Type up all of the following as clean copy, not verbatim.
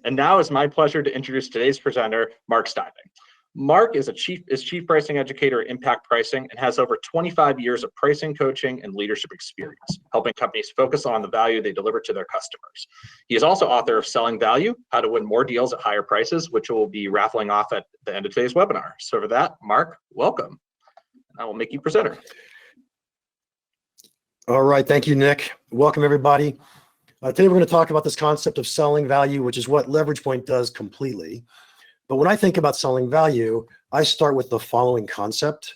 And now it's my pleasure to introduce today's presenter, Mark Stiving. Mark is chief pricing educator at Impact Pricing and has over 25 years of pricing coaching and leadership experience, helping companies focus on the value they deliver to their customers. He is also author of Selling Value, How to Win More Deals at Higher Prices, which we'll be raffling off at the end of today's webinar. So for that, Mark, welcome. I will make you presenter. All right, thank you, Nick. Welcome, everybody. Today we're going to talk about this concept of selling value, which is what Leverage Point does completely. But when I think about selling value, I start with the following concept,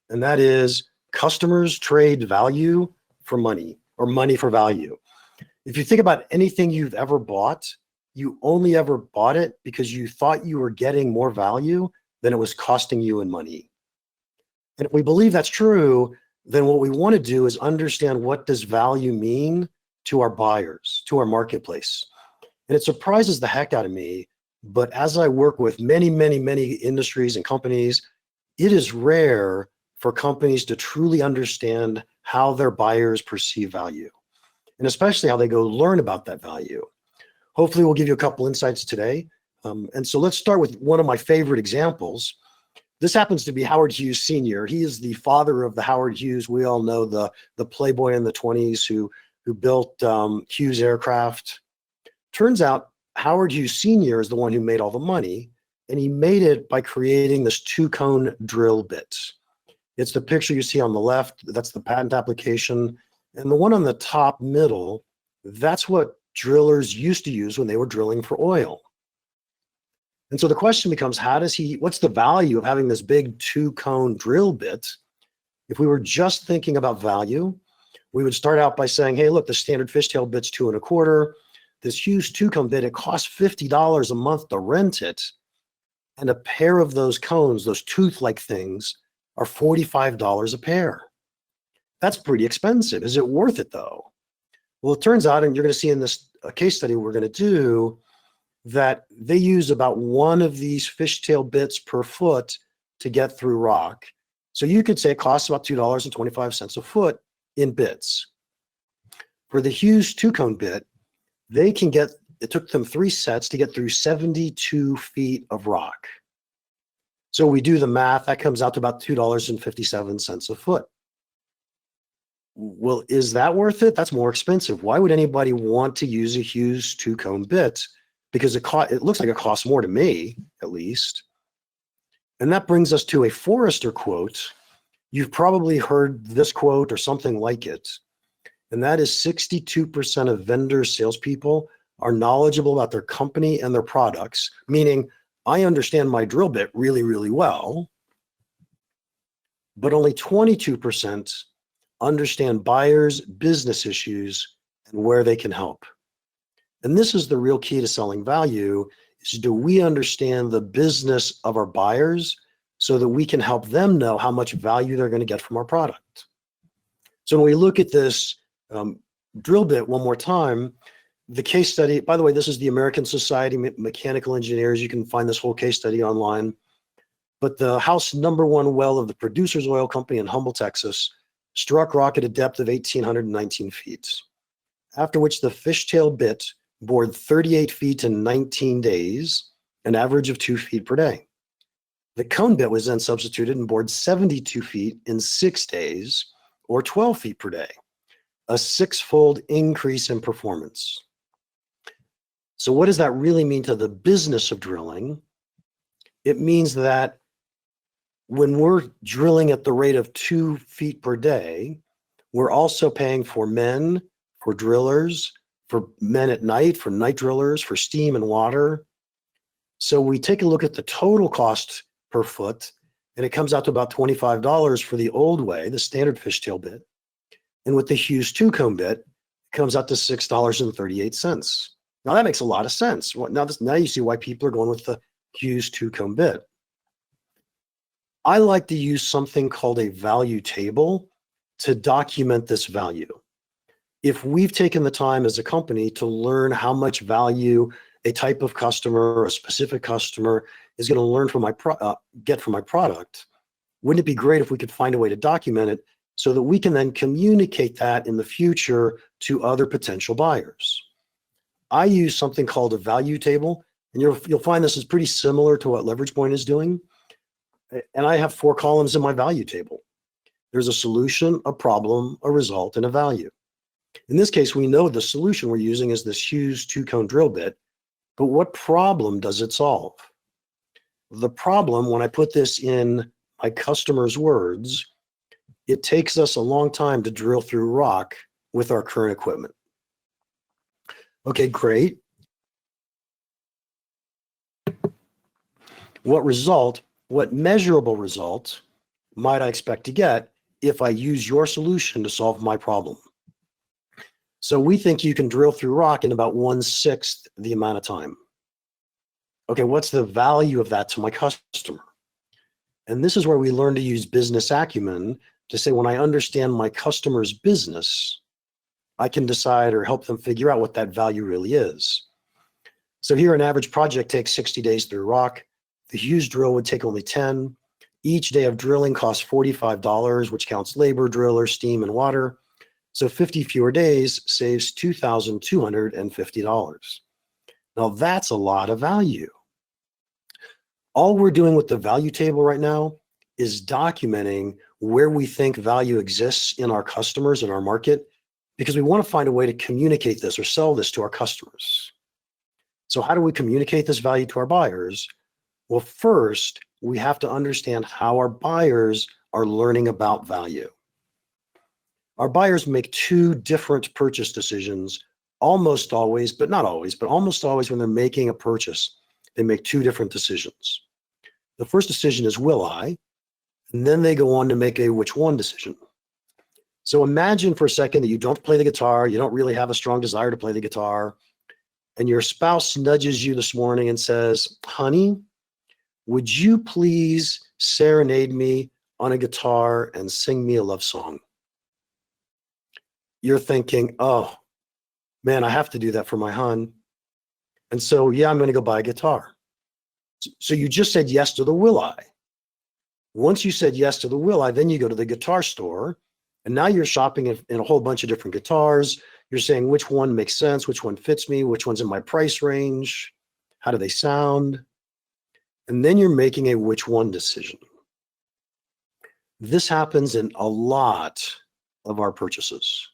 and that is customers trade value for money or money for value. If you think about anything you've ever bought, you only ever bought it because you thought you were getting more value than it was costing you in money. And if we believe that's true, then what we want to do is understand what does value mean to our buyers, to our marketplace. And it surprises the heck out of me, but as I work with many industries and companies, it is rare for companies to truly understand how their buyers perceive value, and especially how they go learn about that value. Hopefully we'll give you a couple insights today. And so let's start with one of my favorite examples. This happens to be Howard Hughes Sr. He is the father of the Howard Hughes. We all know the playboy in the 20s who built Hughes aircraft. Turns out Howard Hughes Sr. is the one who made all the money, and he made it by creating this two-cone drill bit. It's the picture you see on the left. That's the patent application. And the one on the top middle, that's what drillers used to use when they were drilling for oil. And so the question becomes, what's the value of having this big two-cone drill bit? If we were just thinking about value, we would start out by saying, hey, look, the standard fishtail bit's 2 1/4. This Hughes two-cone bit, it costs $50 a month to rent it. And a pair of those cones, those tooth-like things, are $45 a pair. That's pretty expensive. Is it worth it though? Well, it turns out, and you're going to see in this case study we're going to do, that they use about one of these fishtail bits per foot to get through rock. So you could say it costs about $2.25 a foot in bits. For the Hughes two-cone bit, it took them 3 sets to get through 72 feet of rock. So we do the math, that comes out to about $2.57 a foot. Well, is that worth it? That's more expensive. Why would anybody want to use a Hughes two-cone bit? Because it looks like it costs more to me, at least. And that brings us to a Forrester quote. You've probably heard this quote or something like it. And that is 62% of vendor salespeople are knowledgeable about their company and their products, meaning I understand my drill bit really well, but only 22% understand buyers' business issues and where they can help. And this is the real key to selling value, is do we understand the business of our buyers so that we can help them know how much value they're going to get from our product. So when we look at this drill bit one more time, the case study, by the way, this is the American Society of Mechanical Engineers. You can find this whole case study online. But the house #1 well of the Producers Oil Company in Humble, Texas, struck rock at a depth of 1,819 feet, after which the fishtail bit bored 38 feet in 19 days, an average of 2 feet per day. The cone bit was then substituted and bored 72 feet in 6 days, or 12 feet per day, a 6-fold increase in performance. So what does that really mean to the business of drilling? It means that when we're drilling at the rate of 2 feet per day, we're also paying for men, for drillers, for men at night, for night drillers, for steam and water. So we take a look at the total cost per foot, and it comes out to about $25 for the old way, the standard fishtail bit. And with the Hughes two-cone bit, it comes out to $6.38. Now that makes a lot of sense. Now you see why people are going with the Hughes two-cone bit. I like to use something called a value table to document this value. If we've taken the time as a company to learn how much value a type of customer, a specific customer is going to learn from get from my product, wouldn't it be great if we could find a way to document it so that we can then communicate that in the future to other potential buyers? I use something called a value table And you'll find this is pretty similar to what Leverage Point is doing. And I have 4 columns in my value table. There's a solution, a problem, a result, and a value. In this case, we know the solution we're using is this HUGHES 2-cone drill bit, but what problem does it solve? The problem, when I put this in my customer's words, it takes us a long time to drill through rock with our current equipment. Okay, great. What measurable result might I expect to get if I use your solution to solve my problem? So we think you can drill through rock in about 1/6 the amount of time. Okay, what's the value of that to my customer? And this is where we learn to use business acumen to say, when I understand my customer's business, I can decide or help them figure out what that value really is. So here, an average project takes 60 days through rock. The HUGHES drill would take only 10. Each day of drilling costs $45, which counts labor, driller, steam, and water. So 50 fewer days saves $2,250. Now that's a lot of value. All we're doing with the value table right now is documenting where we think value exists in our customers and our market, because we want to find a way to communicate this or sell this to our customers. So how do we communicate this value to our buyers? Well, first, we have to understand how our buyers are learning about value. Our buyers make 2 different purchase decisions almost always, but not always, but almost always when they're making a purchase, they make 2 different decisions. The first decision is, will I? And then they go on to make a which one decision. So imagine for a second that you don't play the guitar, you don't really have a strong desire to play the guitar, and your spouse nudges you this morning and says, honey, would you please serenade me on a guitar and sing me a love song? You're thinking, oh, man, I have to do that for my hun. And so, yeah, I'm going to go buy a guitar. So you just said yes to the will I. Once you said yes to the will I, then you go to the guitar store, and now you're shopping in a whole bunch of different guitars. You're saying which one makes sense, which one fits me, which one's in my price range, how do they sound? And then you're making a which one decision. This happens in a lot of our purchases.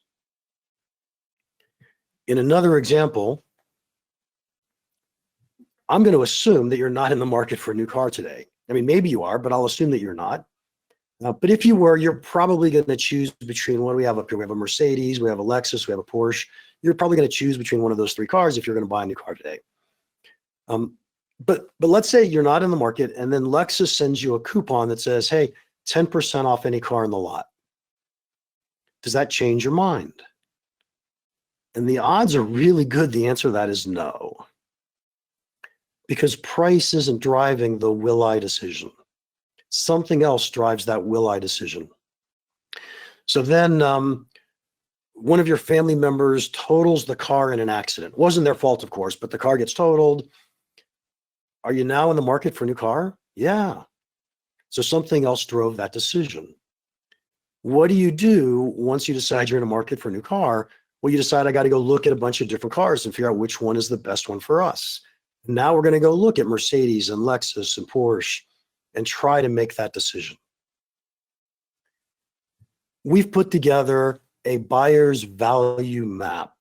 In another example, I'm going to assume that you're not in the market for a new car today. I mean, maybe you are, but I'll assume that you're not. But if you were, you're probably going to choose between, what do we have up here? We have a Mercedes, we have a Lexus, we have a Porsche. You're probably going to choose between one of those 3 cars if you're going to buy a new car today. But let's say you're not in the market, and then Lexus sends you a coupon that says, hey, 10% off any car in the lot. Does that change your mind? And the odds are really good. The answer to that is no. Because price isn't driving the will I decision. Something else drives that will I decision. So then one of your family members totals the car in an accident. It wasn't their fault, of course, but the car gets totaled. Are you now in the market for a new car? Yeah. So something else drove that decision. What do you do once you decide you're in a market for a new car? Well, you decide I got to go look at a bunch of different cars and figure out which one is the best one for us. Now we're going to go look at Mercedes and Lexus and Porsche and try to make that decision. We've put together a buyer's value map.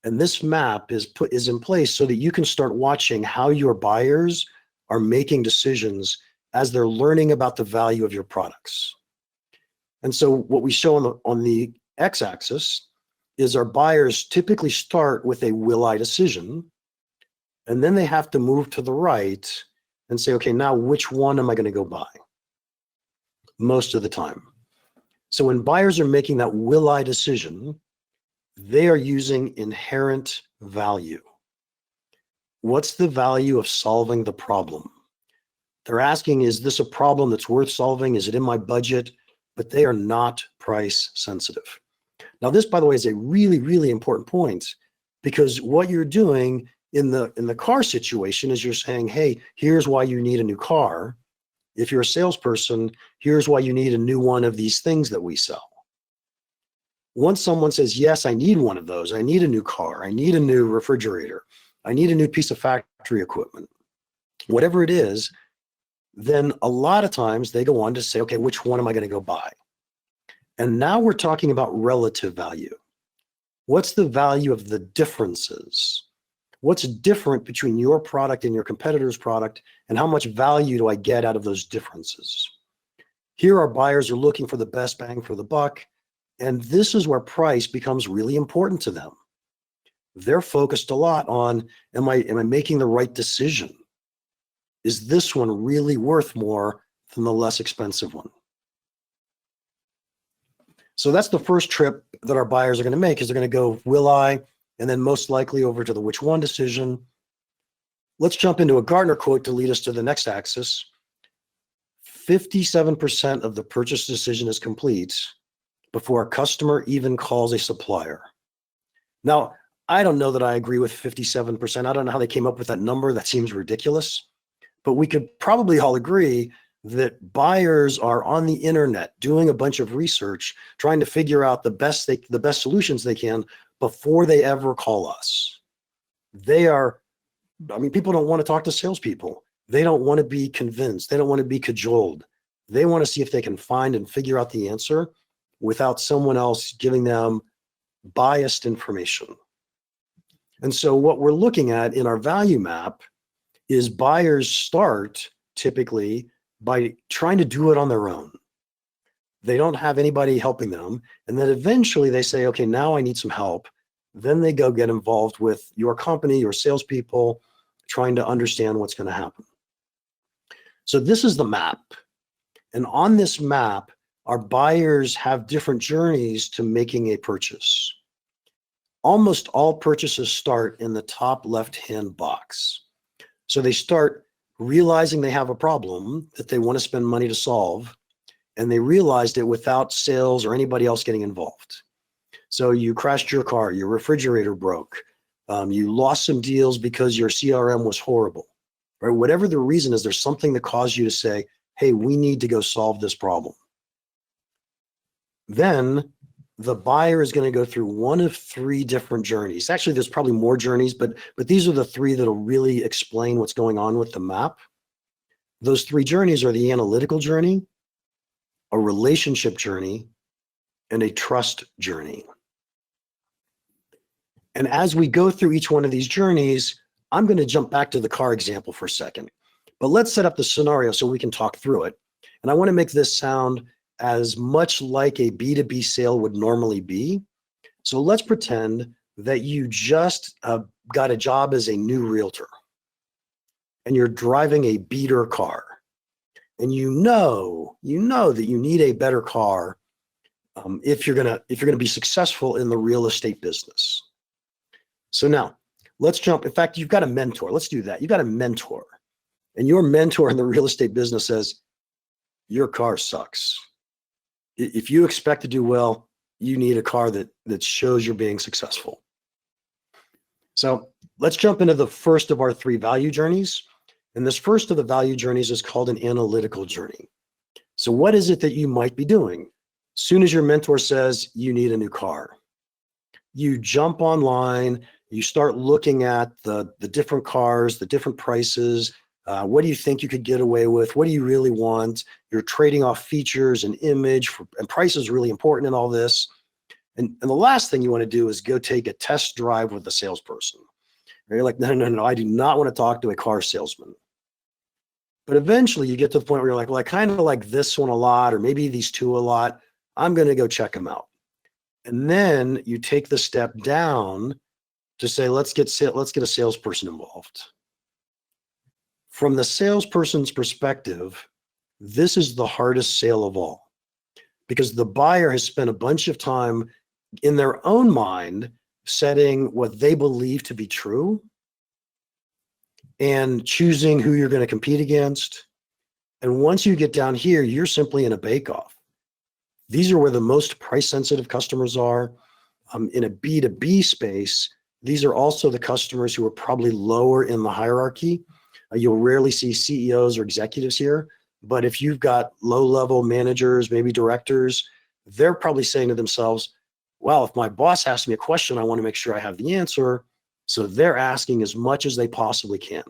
And this map is in place so that you can start watching how your buyers are making decisions as they're learning about the value of your products. And so what we show on the x-axis is our buyers typically start with a will I decision, and then they have to move to the right and say, okay, now which one am I going to go buy? Most of the time. So when buyers are making that will I decision, they are using inherent value. What's the value of solving the problem? They're asking, is this a problem that's worth solving? Is it in my budget? But they are not price sensitive. Now, this, by the way, is a really, really important point, because what you're doing in the car situation is you're saying, hey, here's why you need a new car. If you're a salesperson, here's why you need a new one of these things that we sell. Once someone says, yes, I need one of those, I need a new car, I need a new refrigerator, I need a new piece of factory factory equipment, whatever it is, then a lot of times they go on to say, okay, which one am I going to go buy? And now we're talking about relative value. What's the value of the differences? What's different between your product and your competitor's product, and how much value do I get out of those differences? Here, our buyers are looking for the best bang for the buck, and this is where price becomes really important to them. They're focused a lot on, am I making the right decision? Is this one really worth more than the less expensive one? So that's the first trip that our buyers are going to make, is they're going to go, will I? And then most likely over to the which one decision. Let's jump into a Gartner quote to lead us to the next axis. 57% of the purchase decision is complete before a customer even calls a supplier. Now, I don't know that I agree with 57%. I don't know how they came up with that number. That seems ridiculous. But we could probably all agree that buyers are on the internet doing a bunch of research, trying to figure out the best solutions they can before they ever call us. People don't want to talk to salespeople. They don't want to be convinced. They don't want to be cajoled. They want to see if they can find and figure out the answer without someone else giving them biased information. And so what we're looking at in our value map is buyers start typically by trying to do it on their own. They don't have anybody helping them. And then eventually they say, okay, now I need some help. Then they go get involved with your company, your salespeople, trying to understand what's going to happen. So this is the map. And on this map, our buyers have different journeys to making a purchase. Almost all purchases start in the top left-hand box. So they start realizing they have a problem that they want to spend money to solve, and they realized it without sales or anybody else getting involved. So you crashed your car, your refrigerator broke, you lost some deals because your CRM was horrible, right? Whatever the reason is, there's something that caused you to say, hey, we need to go solve this problem. Then the buyer is going to go through one of three different journeys. Actually, there's probably more journeys, but these are the three that'll really explain what's going on with the map. Those three journeys are the analytical journey, a relationship journey, and a trust journey. And as we go through each one of these journeys, I'm going to jump back to the car example for a second. But let's set up the scenario so we can talk through it. And I want to make this sound as much like a B2B sale would normally be. So let's pretend that you just got a job as a new realtor and you're driving a beater car, and you know that you need a better car if you're gonna be successful in the real estate business. So now let's jump. In fact, you've got a mentor. Let's do that. You've got a mentor, and your mentor in the real estate business says, your car sucks. If you expect to do well, you need a car that shows you're being successful. So let's jump into the first of our three value journeys. And this first of the value journeys is called an analytical journey. So what is it that you might be doing? As soon as your mentor says you need a new car, you jump online, you start looking at the different cars, the different prices. What do you think you could get away with? What do you really want? You're trading off features and image, and price is really important in all this. And the last thing you want to do is go take a test drive with a salesperson. And you're like, no, I do not want to talk to a car salesman. But eventually you get to the point where you're like, well, I kind of like this one a lot, or maybe these two a lot. I'm going to go check them out. And then you take the step down to say, let's get a salesperson involved. From the salesperson's perspective, this is the hardest sale of all, because the buyer has spent a bunch of time in their own mind setting what they believe to be true and choosing who you're going to compete against. And once you get down here, you're simply in a bake-off. These are where the most price-sensitive customers are. In a B2B space, these are also the customers who are probably lower in the hierarchy. You'll rarely see CEOs or executives here, but if you've got low-level managers, maybe directors, they're probably saying to themselves, well, if my boss asks me a question, I want to make sure I have the answer. So they're asking as much as they possibly can.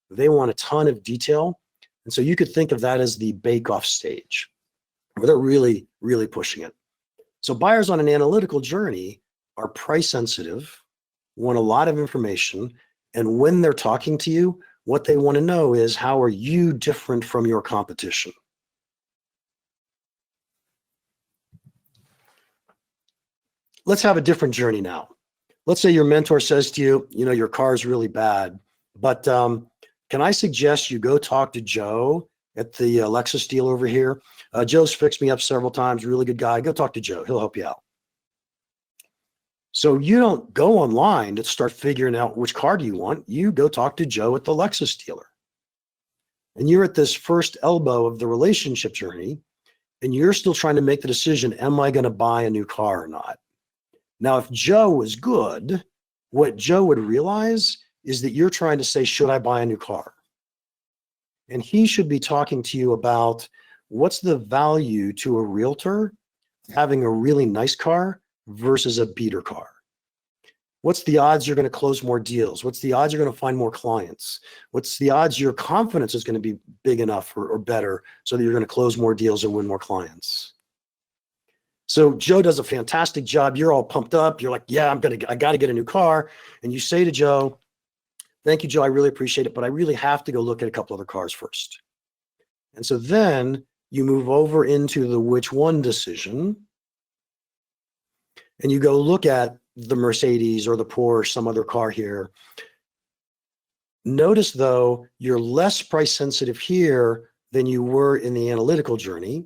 They want a ton of detail. And so you could think of that as the bake-off stage, where they're really, really pushing it. So buyers on an analytical journey are price sensitive, want a lot of information, and when they're talking to you, what they want to know is, how are you different from your competition? Let's have a different journey now. Let's say your mentor says to you, your car is really bad, but can I suggest you go talk to Joe at the Lexus deal over here? Joe's fixed me up several times, really good guy. Go talk to Joe. He'll help you out. So you don't go online to start figuring out which car do you want. You go talk to Joe at the Lexus dealer. And you're at this first elbow of the relationship journey, and you're still trying to make the decision, am I going to buy a new car or not? Now, if Joe was good, what Joe would realize is that you're trying to say, should I buy a new car? And he should be talking to you about, what's the value to a realtor having a really nice car versus a beater car? What's the odds you're going to close more deals? What's the odds you're going to find more clients? What's the odds your confidence is going to be big enough or better so that you're going to close more deals and win more clients? So Joe does a fantastic job. You're all pumped up. You're like, yeah, I got to get a new car. And you say to Joe, thank you, Joe. I really appreciate it, but I really have to go look at a couple other cars first. And so then you move over into the which one decision, and you go look at the Mercedes or the Porsche, some other car here. Notice though, you're less price sensitive here than you were in the analytical journey.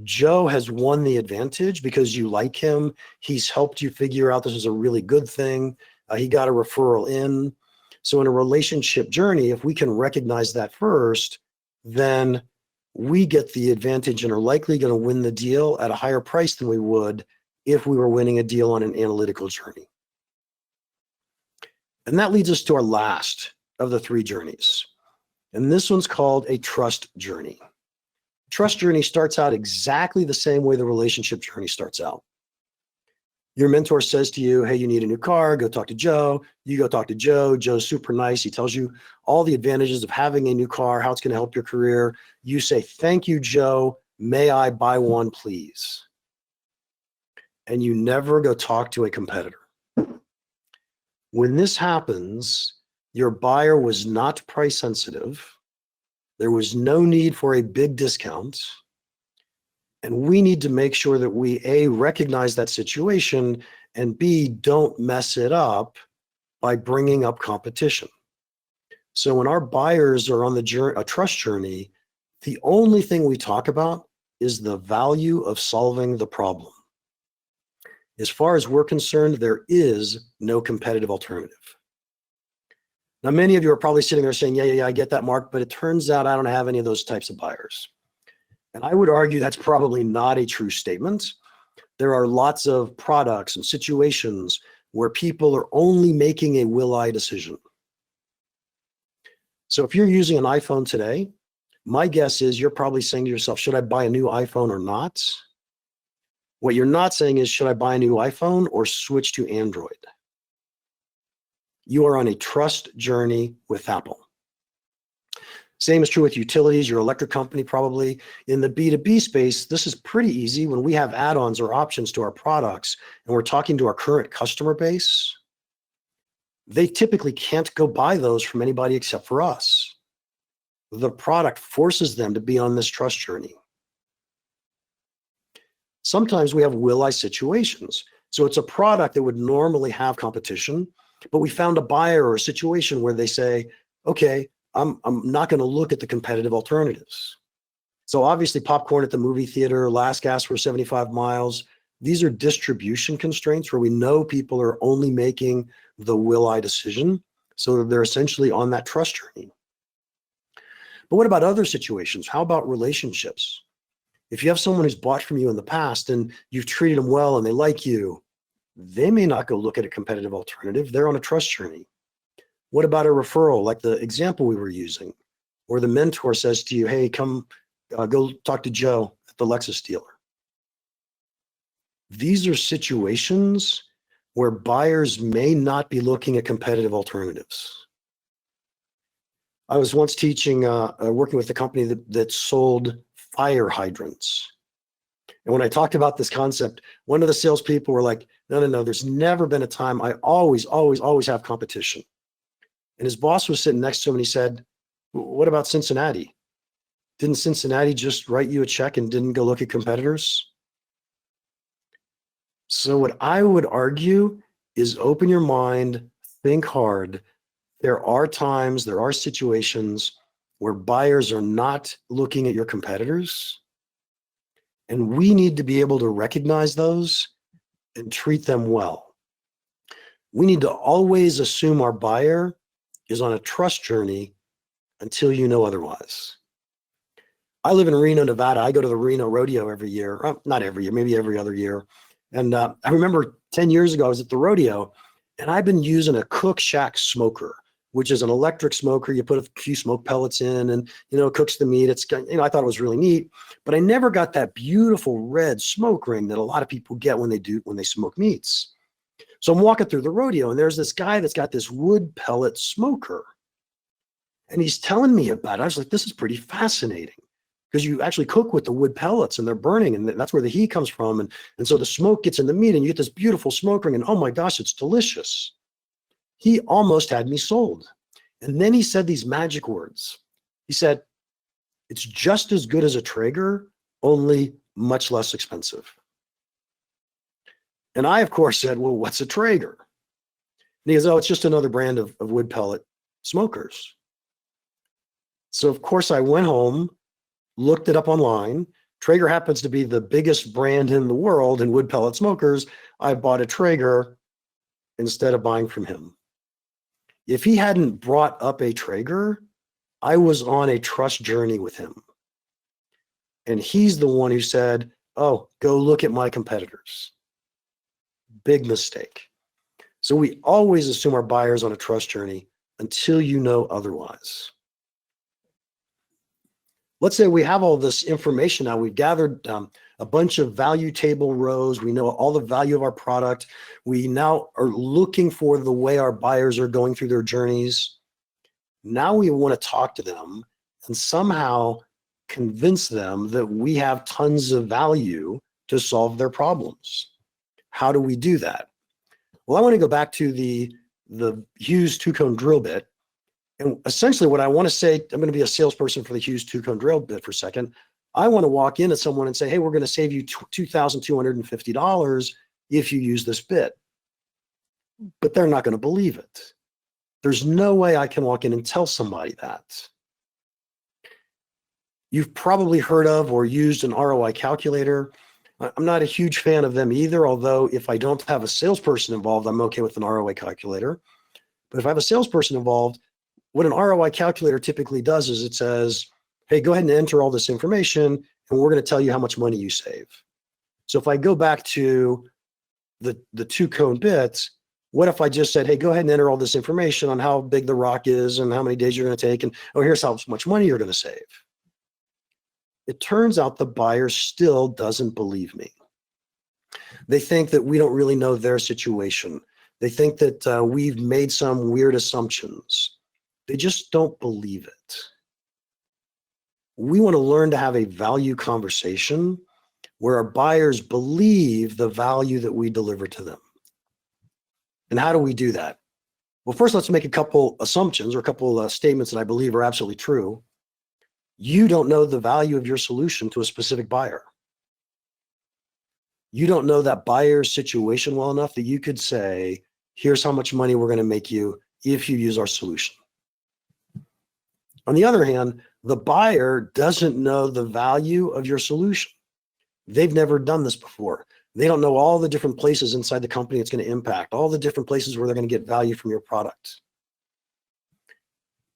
Joe has won the advantage because you like him. He's helped you figure out this is a really good thing. He got a referral in. So in a relationship journey, if we can recognize that first, then we get the advantage and are likely going to win the deal at a higher price than we would if we were winning a deal on an analytical journey. And that leads us to our last of the three journeys. And this one's called a trust journey. Trust journey starts out exactly the same way the relationship journey starts out. Your mentor says to you, hey, you need a new car, go talk to Joe. You go talk to Joe. Joe's super nice. He tells you all the advantages of having a new car, how it's going to help your career. You say, thank you, Joe. May I buy one, please? And you never go talk to a competitor. When this happens, your buyer was not price sensitive. There was no need for a big discount. And we need to make sure that we, A, recognize that situation, and B, don't mess it up by bringing up competition. So when our buyers are on a trust journey, the only thing we talk about is the value of solving the problem. As far as we're concerned, there is no competitive alternative. Now, many of you are probably sitting there saying, yeah, I get that, Mark, but it turns out I don't have any of those types of buyers. And I would argue that's probably not a true statement. There are lots of products and situations where people are only making a will-I decision. So if you're using an iPhone today, my guess is you're probably saying to yourself, should I buy a new iPhone or not? What you're not saying is, should I buy a new iPhone or switch to Android? You are on a trust journey with Apple. Same is true with utilities, your electric company probably. In the B2B space, this is pretty easy. When we have add-ons or options to our products and we're talking to our current customer base, they typically can't go buy those from anybody except for us. The product forces them to be on this trust journey. Sometimes we have will-I situations. So it's a product that would normally have competition, but we found a buyer or a situation where they say, okay, I'm not going to look at the competitive alternatives. So obviously popcorn at the movie theater, last gas for 75 miles. These are distribution constraints where we know people are only making the will-I decision. So they're essentially on that trust journey. But what about other situations? How about relationships? If you have someone who's bought from you in the past and you've treated them well and they like you, they may not go look at a competitive alternative. They're on a trust journey. What about a referral, like the example we were using, or the mentor says to you, hey, come go talk to Joe at the Lexus dealer. These are situations where buyers may not be looking at competitive alternatives. I was once teaching, working with a company that sold fire hydrants. And when I talked about this concept, one of the salespeople were like, no, there's never been a time. I always have competition. And his boss was sitting next to him and he said, what about Cincinnati? Didn't Cincinnati just write you a check and didn't go look at competitors? So what I would argue is open your mind, think hard. There are times, there are situations where buyers are not looking at your competitors. And we need to be able to recognize those and treat them well. We need to always assume our buyer is on a trust journey until you know otherwise. I live in Reno, Nevada. I go to the Reno rodeo every year. Not every year, maybe every other year. And I remember 10 years ago, I was at the rodeo and I've been using a Cook Shack smoker, which is an electric smoker. You put a few smoke pellets in and, it cooks the meat. It's, I thought it was really neat, but I never got that beautiful red smoke ring that a lot of people get when they smoke meats. So I'm walking through the rodeo and there's this guy that's got this wood pellet smoker and he's telling me about it. I was like, this is pretty fascinating because you actually cook with the wood pellets and they're burning and that's where the heat comes from. And so the smoke gets in the meat and you get this beautiful smoke ring and oh my gosh, it's delicious. He almost had me sold. And then he said these magic words. He said, it's just as good as a Traeger, only much less expensive. And I, of course, said, well, what's a Traeger? And he goes, oh, it's just another brand of wood pellet smokers. So, of course, I went home, looked it up online. Traeger happens to be the biggest brand in the world in wood pellet smokers. I bought a Traeger instead of buying from him. If he hadn't brought up a Traeger, I was on a trust journey with him. And he's the one who said, oh, go look at my competitors. Big mistake. So we always assume our buyer's on a trust journey until you know otherwise. Let's say we have all this information now. We've gathered a bunch of value table rows. We know all the value of our product. We now are looking for the way our buyers are going through their journeys. Now we want to talk to them and somehow convince them that we have tons of value to solve their problems. How do we do that? Well, I want to go back to the HUGHES 2-cone drill bit. And essentially what I want to say, I'm going to be a salesperson for the HUGHES 2-cone drill bit for a second. I want to walk in at someone and say, hey, we're going to save you $2,250 if you use this bit. But they're not going to believe it. There's no way I can walk in and tell somebody that. You've probably heard of or used an ROI calculator. I'm not a huge fan of them either, although if I don't have a salesperson involved, I'm okay with an ROI calculator. But if I have a salesperson involved, what an ROI calculator typically does is it says, hey, go ahead and enter all this information, and we're going to tell you how much money you save. So if I go back to the 2-cone bits, what if I just said, hey, go ahead and enter all this information on how big the rock is and how many days you're going to take, and oh, here's how much money you're going to save. It turns out the buyer still doesn't believe me. They think that we don't really know their situation. They think that we've made some weird assumptions. They just don't believe it. We want to learn to have a value conversation where our buyers believe the value that we deliver to them. And how do we do that? Well, first, let's make a couple assumptions or a couple statements that I believe are absolutely true. You don't know the value of your solution to a specific buyer. You don't know that buyer's situation well enough that you could say, here's how much money we're going to make you if you use our solution. On the other hand, the buyer doesn't know the value of your solution. They've never done this before. They don't know all the different places inside the company it's going to impact, all the different places where they're going to get value from your product.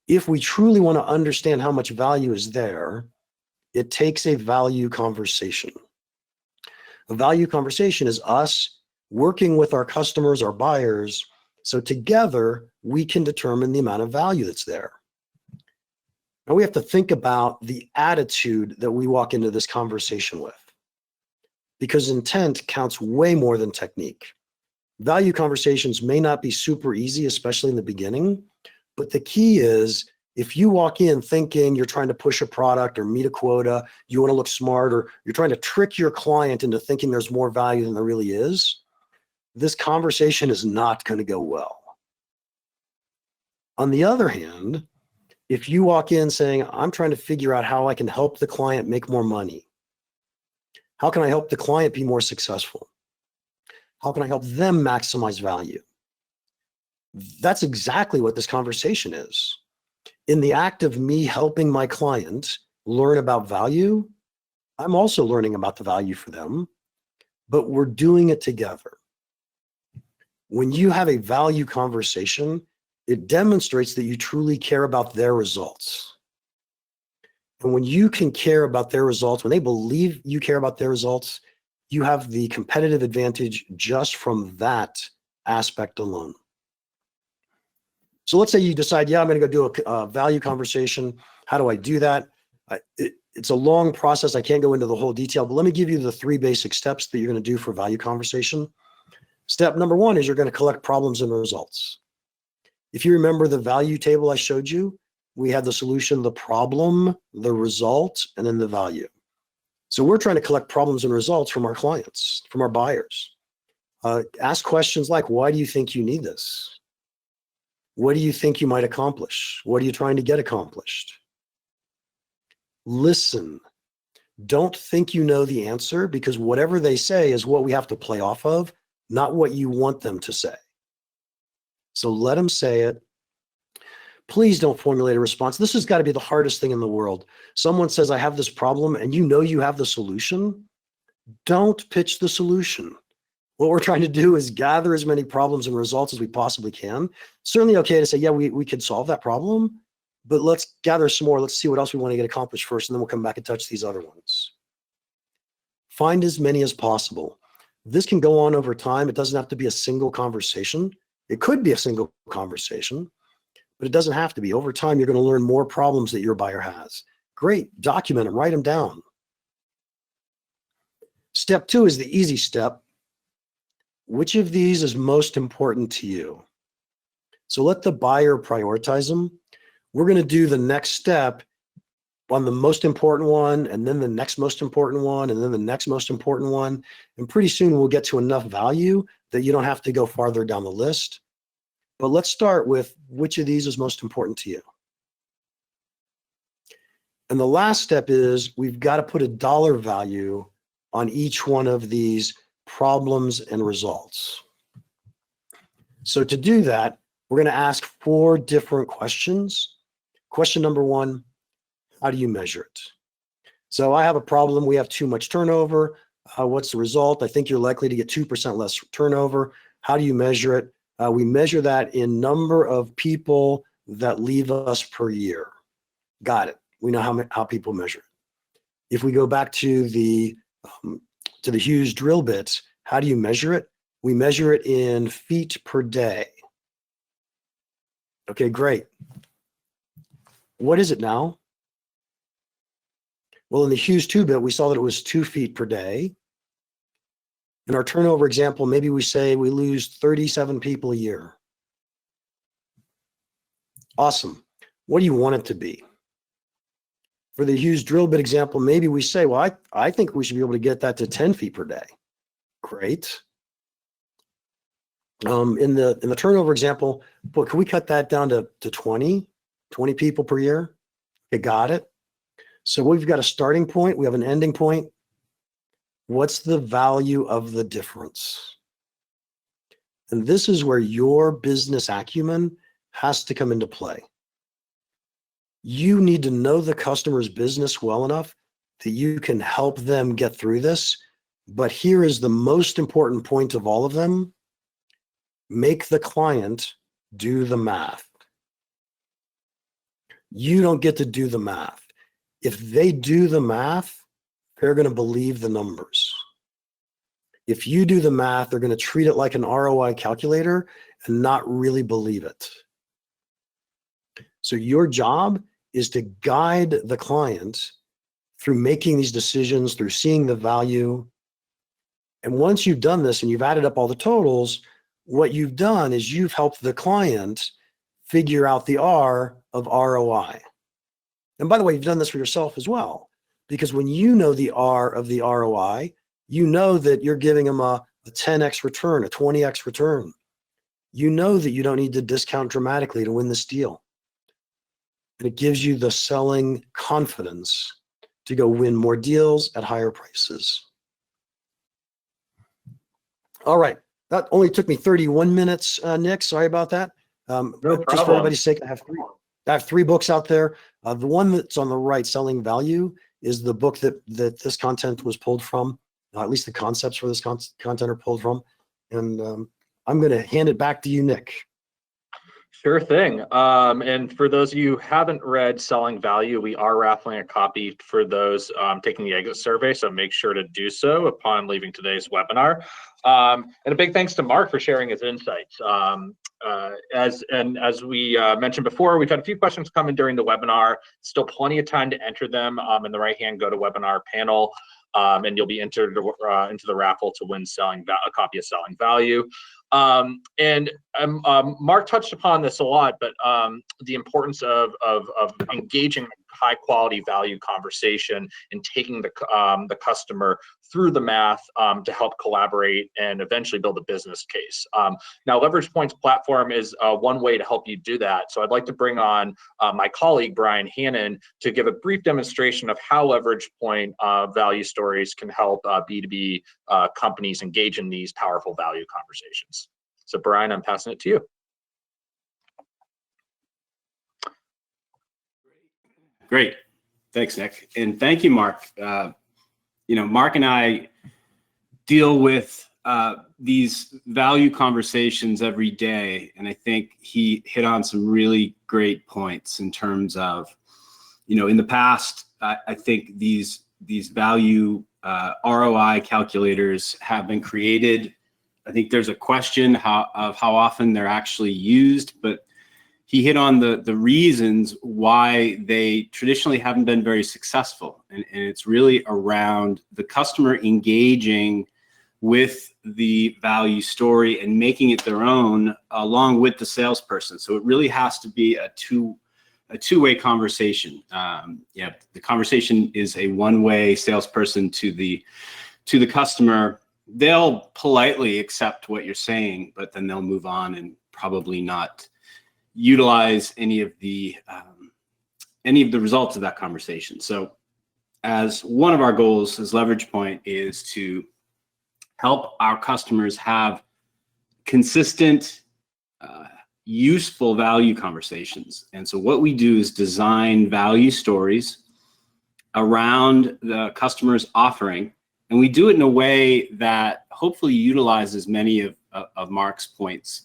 If we truly want to understand how much value is there, it takes a value conversation. A value conversation is us working with our customers, our buyers, so together we can determine the amount of value that's there. Now we have to think about the attitude that we walk into this conversation with, because intent counts way more than technique. Value conversations may not be super easy, especially in the beginning, but the key is if you walk in thinking you're trying to push a product or meet a quota, you want to look smart, or you're trying to trick your client into thinking there's more value than there really is, this conversation is not going to go well. On the other hand, if you walk in saying, I'm trying to figure out how I can help the client make more money, how can I help the client be more successful? How can I help them maximize value? That's exactly what this conversation is. In the act of me helping my client learn about value, I'm also learning about the value for them, but we're doing it together. When you have a value conversation, it demonstrates that you truly care about their results. And when you can care about their results, when they believe you care about their results, you have the competitive advantage just from that aspect alone. So let's say you decide, yeah, I'm going to go do a value conversation. How do I do that? It's a long process. I can't go into the whole detail, but let me give you the 3 basic steps that you're going to do for value conversation. Step number 1 is you're going to collect problems and results. If you remember the value table I showed you, we had the solution, the problem, the result, and then the value. So we're trying to collect problems and results from our clients, from our buyers. Ask questions like, why do you think you need this? What do you think you might accomplish? What are you trying to get accomplished? Listen. Don't think you know the answer, because whatever they say is what we have to play off of, not what you want them to say. So let them say it. Please don't formulate a response. This has got to be the hardest thing in the world. Someone says, I have this problem, and you know you have the solution. Don't pitch the solution. What we're trying to do is gather as many problems and results as we possibly can. Certainly okay to say, yeah, we could solve that problem, but let's gather some more. Let's see what else we want to get accomplished first, and then we'll come back and touch these other ones. Find as many as possible. This can go on over time. It doesn't have to be a single conversation. It could be a single conversation, but it doesn't have to be. Over time, you're going to learn more problems that your buyer has. Great, document them, write them down. Step 2 is the easy step. Which of these is most important to you? So let the buyer prioritize them. We're going to do the next step on the most important one, and then the next most important one, and then the next most important one. And pretty soon we'll get to enough value that you don't have to go farther down the list. But let's start with which of these is most important to you. And the last step is we've got to put a dollar value on each one of these problems and results. So to do that, we're going to ask 4 different questions. Question number 1, how do you measure it? So I have a problem. We have too much turnover. What's the result? I think you're likely to get 2% less turnover. How do you measure it? We measure that in number of people that leave us per year. Got it. We know how people measure it. If we go back to the HUGHES drill bits, how do you measure it? We measure it in feet per day. Okay, great. What is it now? Well, in the HUGHES 2-bit, we saw that it was 2 feet per day. In our turnover example, maybe we say we lose 37 people a year. Awesome. What do you want it to be? For the HUGHES drill bit example, maybe we say, well, I think we should be able to get that to 10 feet per day. Great. In the turnover example, but can we cut that down to 20 people per year? Okay, got it. So we've got a starting point. We have an ending point. What's the value of the difference? And this is where your business acumen has to come into play. You need to know the customer's business well enough that you can help them get through this. But here is the most important point of all of them. Make the client do the math. You don't get to do the math. If they do the math, they're going to believe the numbers. If you do the math, they're going to treat it like an ROI calculator and not really believe it. So your job is to guide the client through making these decisions, through seeing the value. And once you've done this and you've added up all the totals, what you've done is you've helped the client figure out the R of ROI. And by the way, you've done this for yourself as well, because when you know the R of the ROI, you know that you're giving them a 10x return, a 20x return. You know that you don't need to discount dramatically to win this deal. And it gives you the selling confidence to go win more deals at higher prices. All right. That only took me 31 minutes, Nick. Sorry about that. No Just for problem. everybody's sake, I have three books out there. The one that's on the right, Selling Value, is the book that this content was pulled from. At least the concepts for this content are pulled from. And I'm going to hand it back to you, Nick. Sure thing. And for those of you who haven't read Selling Value, we are raffling a copy for those taking the exit survey. So make sure to do so upon leaving today's webinar. And a big thanks to Mark for sharing his insights. As we mentioned before, we've had a few questions come in during the webinar. Still plenty of time to enter them. In the right hand, go to webinar panel, and you'll be entered into the raffle to win a copy of Selling Value. Mark touched upon this a lot, but the importance of engaging high quality value conversation and taking the customer through the math to help collaborate and eventually build a business case. Now, Leverage Point's platform is one way to help you do that. So I'd like to bring on my colleague, Brian Hannon, to give a brief demonstration of how Leverage Point value stories can help B2B companies engage in these powerful value conversations. So Brian, I'm passing it to you. Great. Thanks, Nick. And thank you, Mark. Mark and I deal with these value conversations every day. And I think he hit on some really great points in terms of, in the past, I think these value ROI calculators have been created. I think there's a question of how often they're actually used, but he hit on the reasons why they traditionally haven't been very successful. And it's really around the customer engaging with the value story and making it their own along with the salesperson. So it really has to be a two-way conversation. The conversation is a one-way salesperson to the customer. They'll politely accept what you're saying, but then they'll move on and probably not utilize any of the results of that conversation. So as one of our goals as Leverage Point is to help our customers have consistent, useful value conversations. And so what we do is design value stories around the customer's offering. And we do it in a way that hopefully utilizes many of Mark's points.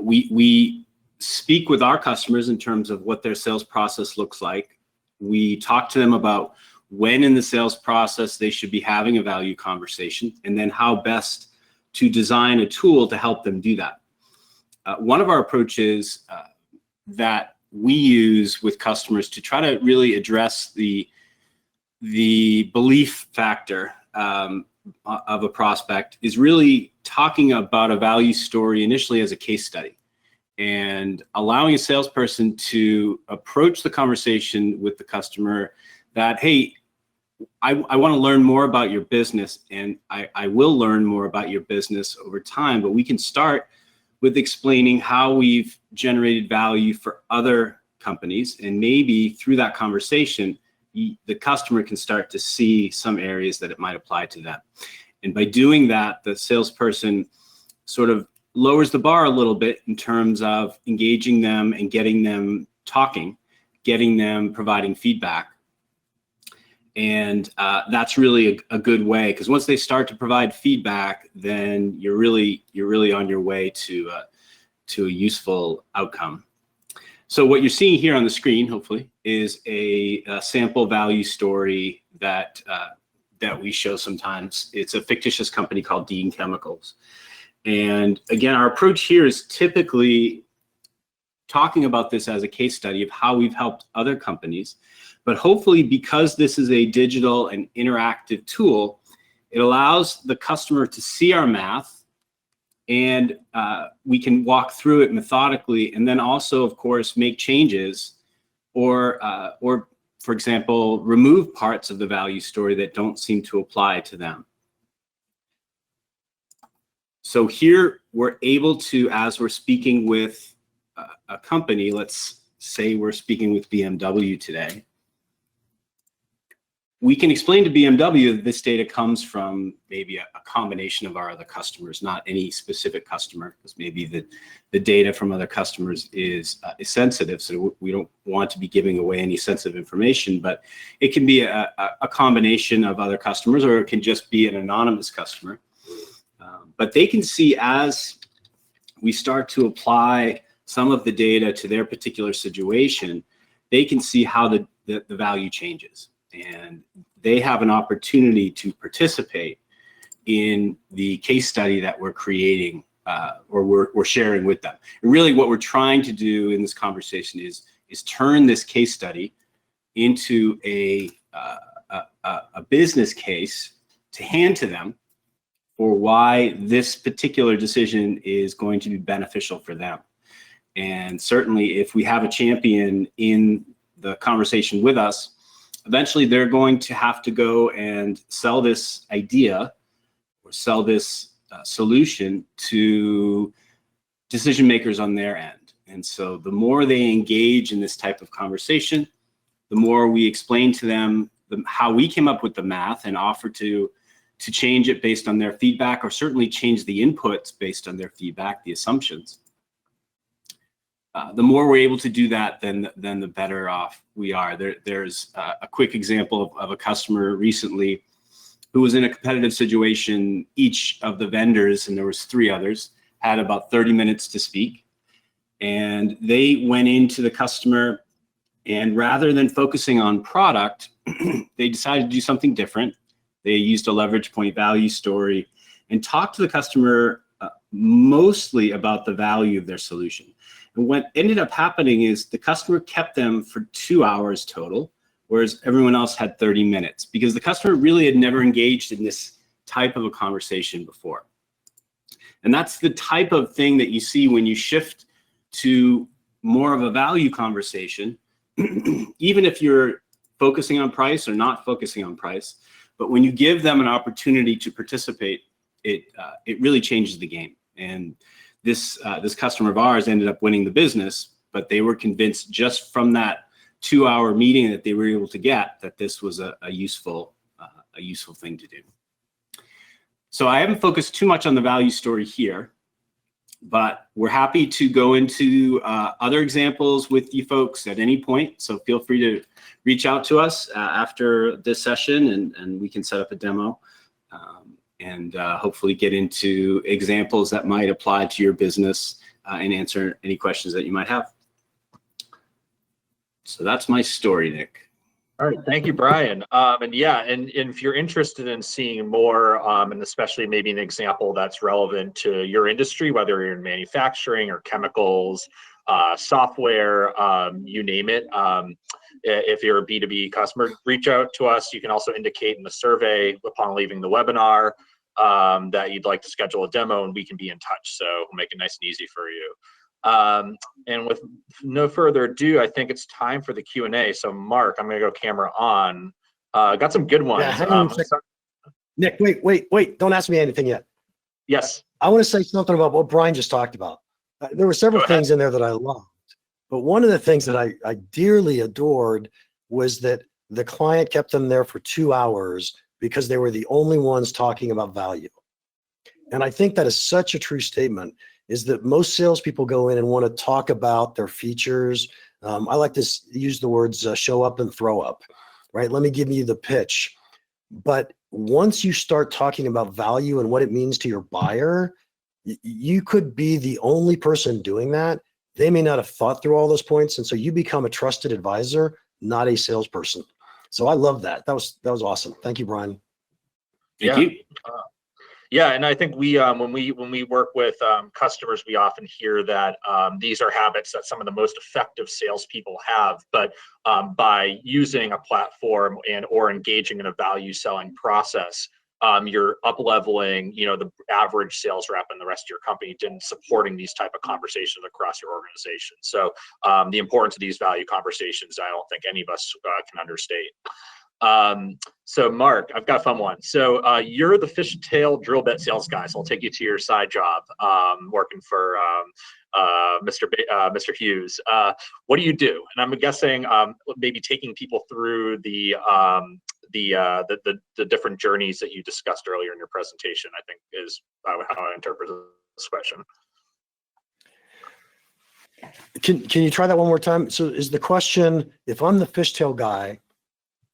We speak with our customers in terms of what their sales process looks like. We talk to them about when in the sales process they should be having a value conversation, and then how best to design a tool to help them do that. One of our approaches that we use with customers to try to really address the belief factor of a prospect is really talking about a value story initially as a case study, and allowing a salesperson to approach the conversation with the customer that, hey, I want to learn more about your business, and I will learn more about your business over time, but we can start with explaining how we've generated value for other companies, and maybe through that conversation, the customer can start to see some areas that it might apply to them. And by doing that, the salesperson sort of lowers the bar a little bit in terms of engaging them and getting them talking, getting them providing feedback. And that's really a good way, because once they start to provide feedback, then you're really on your way to a useful outcome. So what you're seeing here on the screen, hopefully, is a sample value story that we show sometimes. It's a fictitious company called Dean Chemicals. And again, our approach here is typically talking about this as a case study of how we've helped other companies. But hopefully, because this is a digital and interactive tool, it allows the customer to see our math and we can walk through it methodically, and then also, of course, make changes or for example, remove parts of the value story that don't seem to apply to them. So here we're able to, as we're speaking with a company, let's say we're speaking with BMW today, we can explain to BMW that this data comes from maybe a combination of our other customers, not any specific customer, because maybe the data from other customers is sensitive, so we don't want to be giving away any sensitive information, but it can be a combination of other customers, or it can just be an anonymous customer. But they can see, as we start to apply some of the data to their particular situation, they can see how the value changes. And they have an opportunity to participate in the case study that we're creating or we're sharing with them. And really what we're trying to do in this conversation is turn this case study into a business case to hand to them for why this particular decision is going to be beneficial for them. And certainly if we have a champion in the conversation with us, eventually they're going to have to go and sell this idea or sell this solution to decision makers on their end. And so the more they engage in this type of conversation, the more we explain to them how we came up with the math and offer to change it based on their feedback, or certainly change the inputs based on their feedback, the assumptions. The more we're able to do that, then the better off we are. There's a quick example of a customer recently who was in a competitive situation. Each of the vendors, and there was 3 others, had about 30 minutes to speak. And they went into the customer, and rather than focusing on product, they decided to do something different. They used a leverage point value story and talked to the customer mostly about the value of their solution. And what ended up happening is the customer kept them for 2 hours total, whereas everyone else had 30 minutes, because the customer really had never engaged in this type of a conversation before. And that's the type of thing that you see when you shift to more of a value conversation, even if you're focusing on price or not focusing on price. But when you give them an opportunity to participate, it really changes the game. And this customer of ours ended up winning the business, but they were convinced just from that 2-hour meeting that they were able to get that this was a useful thing to do. So I haven't focused too much on the value story here, but we're happy to go into other examples with you folks at any point. So feel free to reach out to us after this session, and we can set up a demo. And hopefully get into examples that might apply to your business and answer any questions that you might have. So that's my story, Nick. All right, thank you, Brian. And if you're interested in seeing more, and especially maybe an example that's relevant to your industry, whether you're in manufacturing or chemicals, software, you name it. If you're a B2B customer, reach out to us. You can also indicate in the survey upon leaving the webinar that you'd like to schedule a demo, and we can be in touch. So we'll make it nice and easy for you. And with no further ado, I think it's time for the Q&A. So Mark, I'm going to go camera on. Got some good ones. Yeah, hang on a second. Nick, wait. Don't ask me anything yet. Yes. I want to say something about what Brian just talked about. There were several things in there that I loved, but one of the things that I dearly adored was that the client kept them there for 2 hours because they were the only ones talking about value. And I think that is such a true statement, is that most salespeople go in and want to talk about their features. I like to use the words show up and throw up, right? Let me give you the pitch. But once you start talking about value and what it means to your buyer, you could be the only person doing that. They may not have thought through all those points. And so you become a trusted advisor, not a salesperson. So I love that. That was awesome. Thank you, Brian. Thank you. Yeah, and I think we when we work with customers, we often hear that these are habits that some of the most effective salespeople have. But by using a platform or engaging in a value selling process, you're up-leveling, the average sales rep and the rest of your company, and supporting these type of conversations across your organization. So the importance of these value conversations, I don't think any of us can understate. So Mark, I've got a fun one. So you're the fishtail drill bit sales guy. So I'll take you to your side job, working for Mr. Hughes. What do you do? And I'm guessing maybe taking people through the different journeys that you discussed earlier in your presentation, I think is how I interpret this question. Can you try that one more time? So is the question, if I'm the fishtail guy,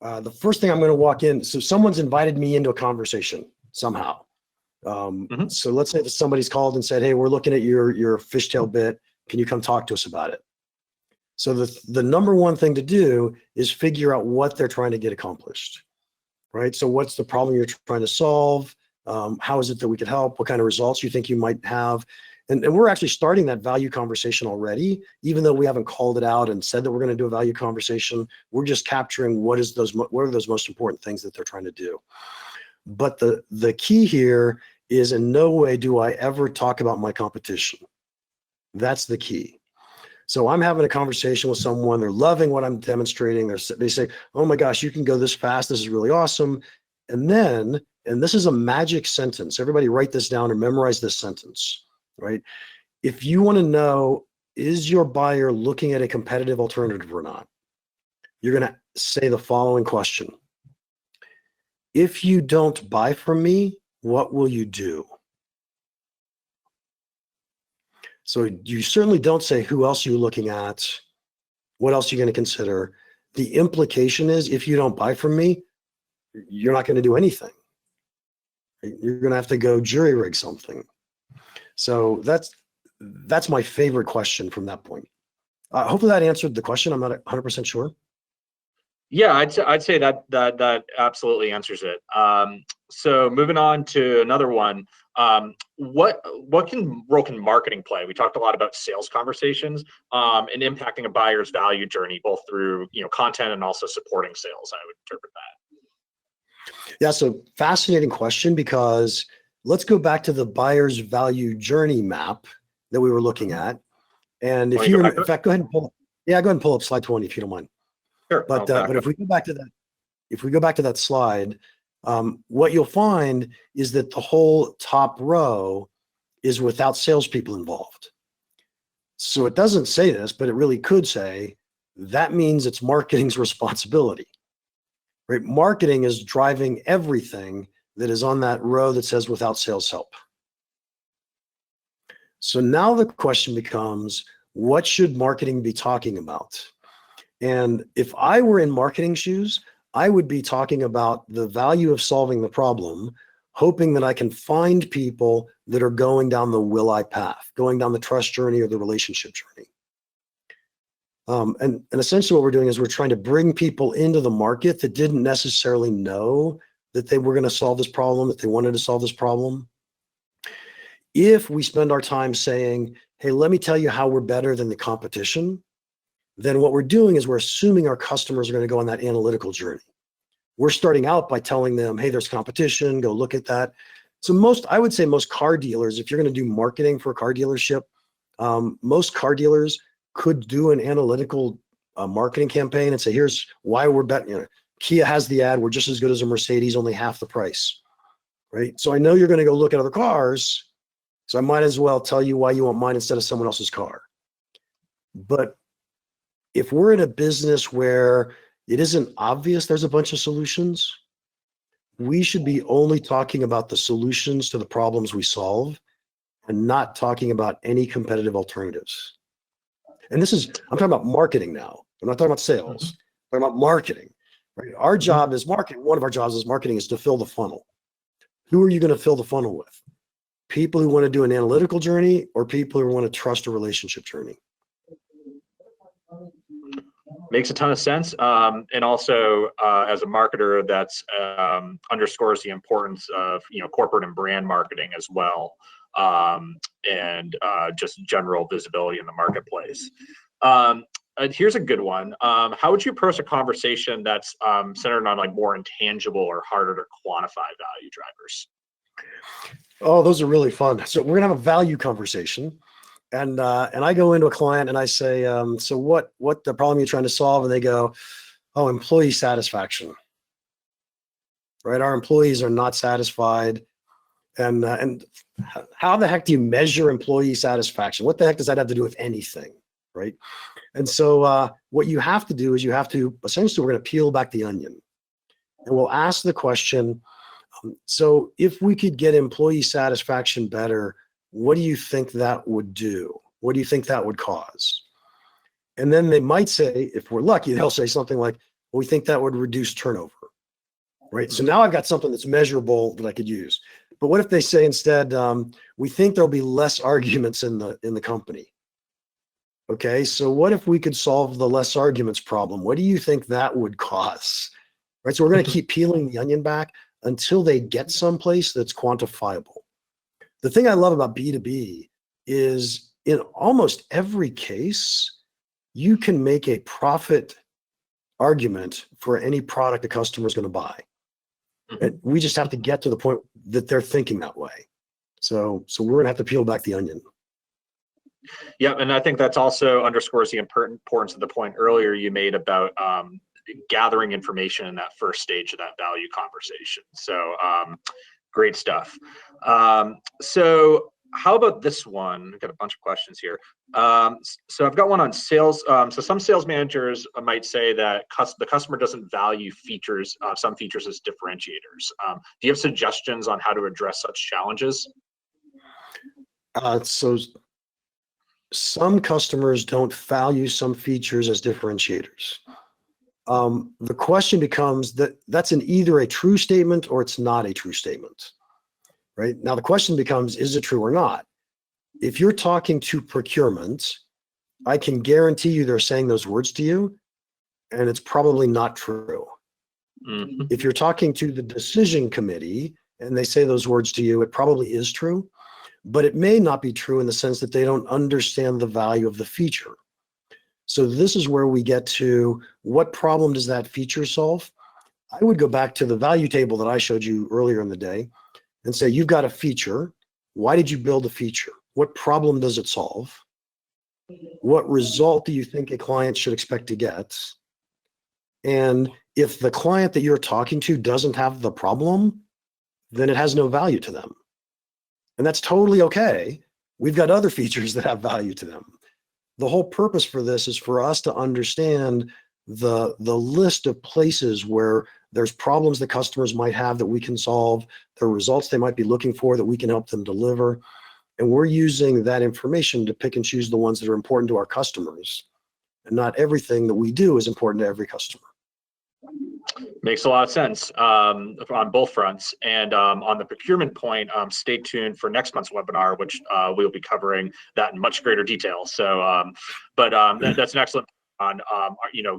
the first thing I'm going to walk in, so someone's invited me into a conversation somehow. So let's say that somebody's called and said, hey, we're looking at your fishtail bit. Can you come talk to us about it? So the number one thing to do is figure out what they're trying to get accomplished, right? So what's the problem you're trying to solve? How is it that we could help? What kind of results you think you might have? And we're actually starting that value conversation already, even though we haven't called it out and said that we're going to do a value conversation. We're just capturing what are those most important things that they're trying to do. But the key here is, in no way do I ever talk about my competition. That's the key. So I'm having a conversation with someone, they're loving what I'm demonstrating. They say, oh my gosh, you can go this fast. This is really awesome. And then, and this is a magic sentence. Everybody write this down and memorize this sentence, right? If you want to know, is your buyer looking at a competitive alternative or not? You're going to say the following question. If you don't buy from me, what will you do? So you certainly don't say who else you're looking at, what else you're going to consider. The implication is, if you don't buy from me, you're not going to do anything. You're going to have to go jury rig something. So that's my favorite question from that point. Hopefully that answered the question. I'm not 100% sure. Yeah, I'd say that absolutely answers it. So moving on to another one, what role can marketing play? We talked a lot about sales conversations and impacting a buyer's value journey, both through content and also supporting sales. I would interpret that. Yeah, so fascinating question, because let's go back to the buyer's value journey map that we were looking at. And if you, in fact, go ahead and pull up slide 20 if you don't mind. Sure. But if we go back to that slide, what you'll find is that the whole top row is without salespeople involved. So it doesn't say this, but it really could say that means it's marketing's responsibility, right? Marketing is driving everything that is on that row that says without sales help. So now the question becomes, what should marketing be talking about? And if I were in marketing shoes, I would be talking about the value of solving the problem, hoping that I can find people that are going down the will I path, going down the trust journey or the relationship journey. And essentially what we're doing is we're trying to bring people into the market that didn't necessarily know that they were going to solve this problem, that they wanted to solve this problem. If we spend our time saying, hey, let me tell you how we're better than the competition, then what we're doing is we're assuming our customers are going to go on that analytical journey. We're starting out by telling them, hey, there's competition, go look at that. So I would say most car dealers, if you're going to do marketing for a car dealership, most car dealers could do an analytical marketing campaign and say, here's why we're better. Kia has the ad, we're just as good as a Mercedes, only half the price, right? So I know you're going to go look at other cars, so I might as well tell you why you want mine instead of someone else's car. But if we're in a business where it isn't obvious there's a bunch of solutions, we should be only talking about the solutions to the problems we solve and not talking about any competitive alternatives. And I'm talking about marketing now. I'm not talking about sales. I'm talking about marketing, right? Our job is marketing. One of our jobs as marketing is to fill the funnel. Who are you going to fill the funnel with? People who want to do an analytical journey or people who want to trust a relationship journey? Makes a ton of sense. And also, as a marketer, that's underscores the importance of corporate and brand marketing as well, and just general visibility in the marketplace. Here's a good one. How would you approach a conversation that's centered on like more intangible or harder to quantify value drivers? Oh, those are really fun. So we're gonna have a value conversation, and I go into a client and I say, so what the problem you're trying to solve? And they go, oh, employee satisfaction. Right, our employees are not satisfied, and how the heck do you measure employee satisfaction? What the heck does that have to do with anything, right? And so what you have to do is you have to essentially we're going to peel back the onion, and we'll ask the question. So if we could get employee satisfaction better, what do you think that would do? What do you think that would cause? And then they might say, if we're lucky, they'll say something like, well, we think that would reduce turnover, right? So now I've got something that's measurable that I could use. But what if they say instead, we think there'll be less arguments in the company? Okay, so what if we could solve the less arguments problem? What do you think that would cause? Right, so we're going to keep peeling the onion back until they get someplace that's quantifiable. The thing I love about B2B is in almost every case, you can make a profit argument for any product the customer is going to buy. And we just have to get to the point that they're thinking that way. So we're going to have to peel back the onion. Yeah, and I think that's also underscores the importance of the point earlier you made about gathering information in that first stage of that value conversation. So great stuff. So how about this one? I've got a bunch of questions here. So I've got one on sales. So some sales managers might say that the customer doesn't value features, some features as differentiators. Do you have suggestions on how to address such challenges? So some customers don't value some features as differentiators. The question becomes that's either a true statement or it's not a true statement, right? Now the question becomes, is it true or not? If you're talking to procurement, I can guarantee you they're saying those words to you, and it's probably not true. Mm-hmm. If you're talking to the decision committee and they say those words to you, it probably is true, but it may not be true in the sense that they don't understand the value of the feature. So this is where we get to what problem does that feature solve? I would go back to the value table that I showed you earlier in the day and say, you've got a feature. Why did you build a feature? What problem does it solve? What result do you think a client should expect to get? And if the client that you're talking to doesn't have the problem, then it has no value to them. And that's totally okay. We've got other features that have value to them. The whole purpose for this is for us to understand the list of places where there's problems that customers might have that we can solve, the results they might be looking for that we can help them deliver. And we're using that information to pick and choose the ones that are important to our customers. And not everything that we do is important to every customer. Makes a lot of sense on both fronts. And on the procurement point, stay tuned for next month's webinar, which we'll be covering that in much greater detail. So, that's an excellent on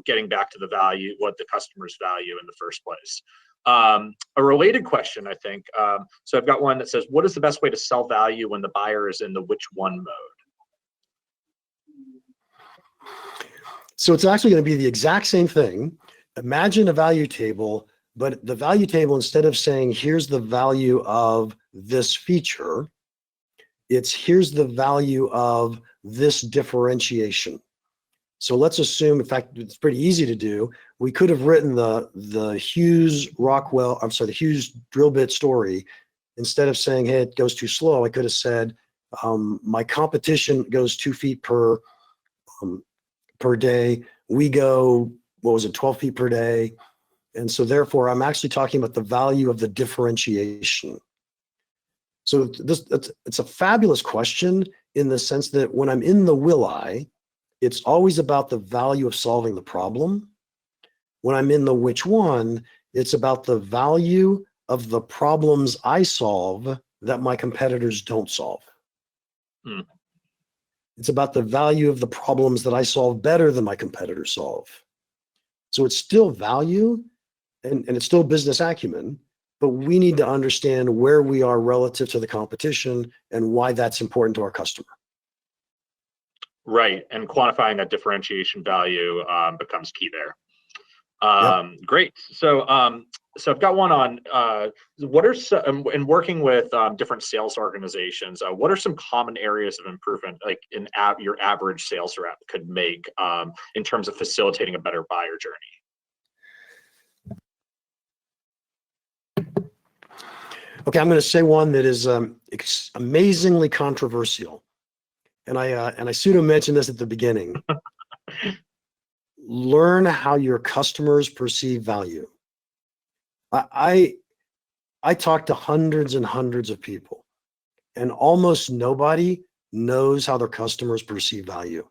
getting back to the value, what the customers value in the first place. A related question, I think. So I've got one that says, what is the best way to sell value when the buyer is in the which one mode? So it's actually going to be the exact same thing. Imagine a value table, but the value table, instead of saying, here's the value of this feature, it's here's the value of this differentiation. So let's assume, in fact, it's pretty easy to do. We could have written the HUGHES the HUGHES drill bit story. Instead of saying, hey, it goes too slow, I could have said, my competition goes 2 feet per day. We go, 12 feet per day. And so therefore, I'm actually talking about the value of the differentiation. So it's a fabulous question in the sense that when I'm in the will I, it's always about the value of solving the problem. When I'm in the which one, it's about the value of the problems I solve that my competitors don't solve. Hmm. It's about the value of the problems that I solve better than my competitors solve. So it's still value and it's still business acumen, but we need to understand where we are relative to the competition and why that's important to our customer. Right, and quantifying that differentiation value becomes key there. Great. So, so I've got one on what are some, in working with different sales organizations, what are some common areas of improvement, like your average sales rep could make in terms of facilitating a better buyer journey? Okay, I'm going to say one that is amazingly controversial, and I pseudo mentioned this at the beginning. Learn how your customers perceive value. I talk to hundreds and hundreds of people, and almost nobody knows how their customers perceive value.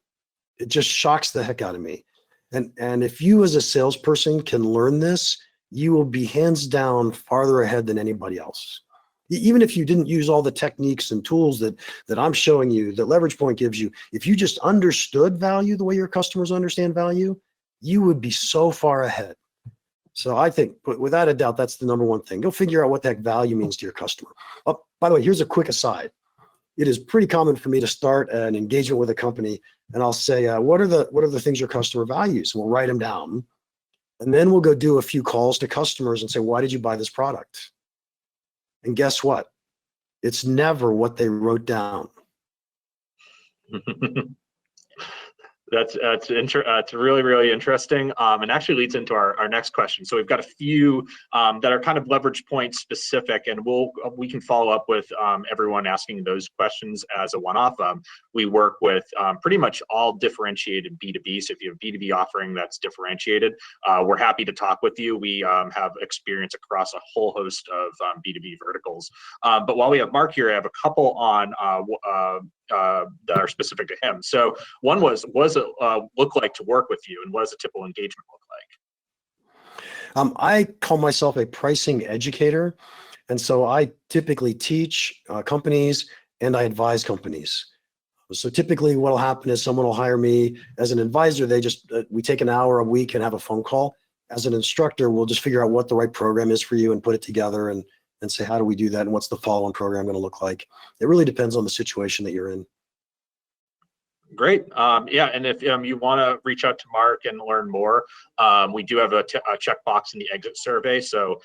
It just shocks the heck out of me. And if you as a salesperson can learn this, you will be hands down farther ahead than anybody else. Even if you didn't use all the techniques and tools that I'm showing you, that Leverage Point gives you, if you just understood value the way your customers understand value, you would be so far ahead. So I think, without a doubt, that's the number one thing. Go figure out what that value means to your customer. Oh, by the way, here's a quick aside. It is pretty common for me to start an engagement with a company, and I'll say, what are the things your customer values? And we'll write them down. And then we'll go do a few calls to customers and say, why did you buy this product? And guess what? It's never what they wrote down. It's really, really interesting, and actually leads into our next question. So we've got a few that are kind of Leverage Point specific, and we can follow up with everyone asking those questions as a one-off. We work with pretty much all differentiated B2B. So if you have a B2B offering that's differentiated, we're happy to talk with you. We have experience across a whole host of B2B verticals. But while we have Mark here, I have a couple on that are specific to him. So one was, what does it look like to work with you, and what does a typical engagement look like? I call myself a pricing educator, and so I typically teach companies and I advise companies. So typically what will happen is someone will hire me as an advisor. We take an hour a week and have a phone call. As an instructor, we'll just figure out what the right program is for you and put it together and say, how do we do that? And what's the follow-on program going to look like? It really depends on the situation that you're in. Great. Yeah, and if you want to reach out to Mark and learn more, we do have a checkbox in the exit survey. So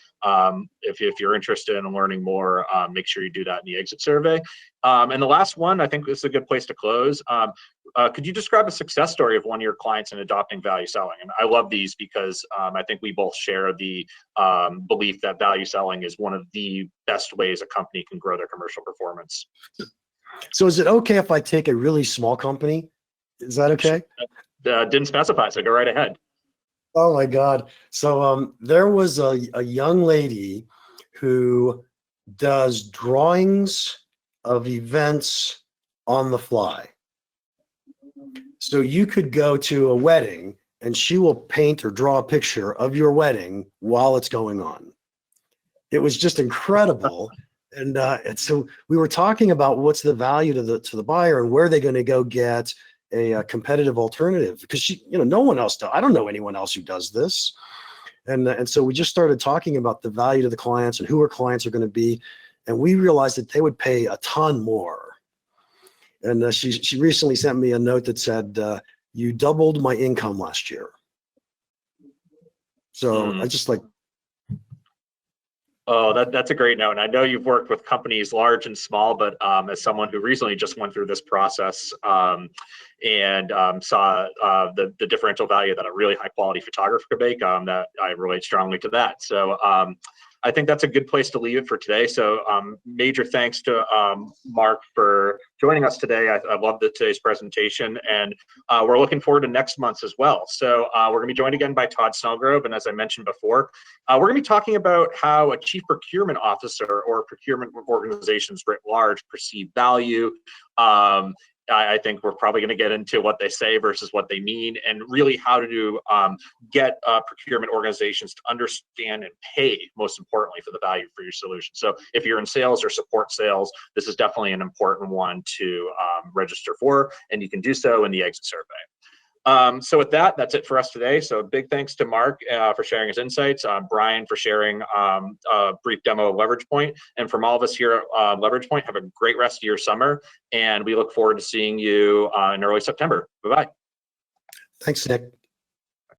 if you're interested in learning more, make sure you do that in the exit survey. And the last one, I think this is a good place to close. Could you describe a success story of one of your clients in adopting value selling? And I love these because I think we both share the belief that value selling is one of the best ways a company can grow their commercial performance. So is it okay if I take a really small company? Is that okay? Didn't specify, so go right ahead. Oh my God. So there was a young lady who does drawings of events on the fly. So you could go to a wedding and she will paint or draw a picture of your wedding while it's going on. It was just incredible. And so we were talking about what's the value to the buyer and where they're going to go get a competitive alternative, because no one else does. I don't know anyone else who does this. And so we just started talking about the value to the clients and who our clients are going to be. And we realized that they would pay a ton more. And she recently sent me a note that said, you doubled my income last year. So I just like, oh, that's a great note. And I know you've worked with companies large and small, but as someone who recently just went through this process and saw the differential value that a really high quality photographer could make, that I relate strongly to that. So I think that's a good place to leave it for today. So major thanks to Mark for joining us today. I loved today's presentation, and we're looking forward to next month's as well. So we're going to be joined again by Todd Snellgrove, and as I mentioned before, we're going to be talking about how a chief procurement officer or procurement organizations writ large perceive value. I think we're probably going to get into what they say versus what they mean, and really how to get procurement organizations to understand and pay, most importantly, for the value for your solution. So if you're in sales or support sales, this is definitely an important one to register for, and you can do so in the exit survey. So with that, that's it for us today. So a big thanks to Mark for sharing his insights, Brian for sharing a brief demo of Leverage Point, and from all of us here at Leverage Point, have a great rest of your summer, and we look forward to seeing you in early September. Bye-bye. Thanks, Nick.